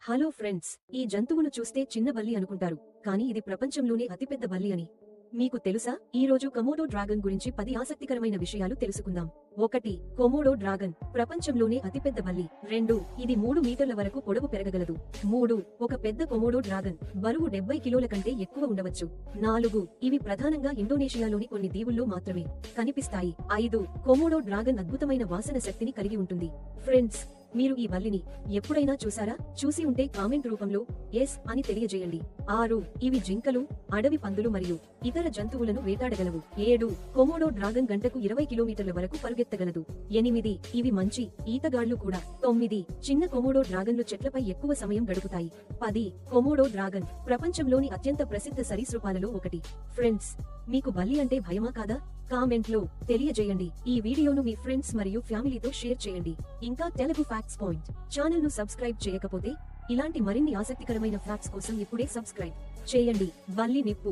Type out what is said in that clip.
Hello friends, ఈ జంతువును చూస్తే చిన్న బల్లి అనుకుంటారు, కానీ ఇది ప్రపంచంలోనే అతిపెద్ద బల్లి అని మీకు తెలుసా? ఈ రోజు కమోడో డ్రాగన్ గురించి 10 ఆసక్తికరమైన విషయాలు తెలుసుకుందాం. 1. కొమోడో డ్రాగన్ ప్రపంచంలోనే అతిపెద్ద బల్లి. 2. ఇది 3 మీటర్ల వరకు పొడవు పెరగగలదు. 3. ఒక పెద్ద కొమోడో డ్రాగన్ బరువు 70 కిలోల కంటే ఎక్కువ ఉండవచ్చు. 4. ఇవి ప్రధానంగా ఇండోనేషియాలోని కొన్ని దీవుల్లో మాత్రమే కనిపిస్తాయి. 5. కొమోడో డ్రాగన్ అద్భుతమైన వాసన శక్తిని కలిగి ఉంటుంది. ఫ్రెండ్స్, మీరు ఈ బల్లిని ఎప్పుడైనా చూసారా? చూసి ఉంటే కామెంట్ రూపంలో ఎస్ అని తెలియజేయండి. 6. ఇవి జింకలు, అడవి పందులు మరియు ఇతర జంతువులను వేటాడగలవు. 7. కొమోడో డ్రాగన్ గంటకు 20 కిలోమీటర్ల వరకు పరుగెత్తగలదు. 8. ఇవి మంచి ఈతగాళ్లు కూడా. 9. చిన్న కొమోడో డ్రాగన్లు చెట్లపై ఎక్కువ సమయం గడుపుతాయి. 10. కొమోడో డ్రాగన్ ప్రపంచంలోని అత్యంత ప్రసిద్ధ సరీసృపాలలో ఒకటి. ఫ్రెండ్స్, మీకు బల్లి అంటే భయమా కాదా? కామెంట్ లో తెలియజేయండి. ఈ వీడియోను మీ ఫ్రెండ్స్ మరియు ఫ్యామిలీతో షేర్ చేయండి. ఇంకా తెలుగు ఫ్యాక్ట్స్ పాయింట్ ఛానల్ ను సబ్స్క్రైబ్ చేయకపోతే ఇలాంటి మరిన్ని ఆసక్తికరమైన ఫ్యాక్ట్స్ కోసం ఇప్పుడే సబ్స్క్రైబ్ చేయండి. బల్లి నిప్పు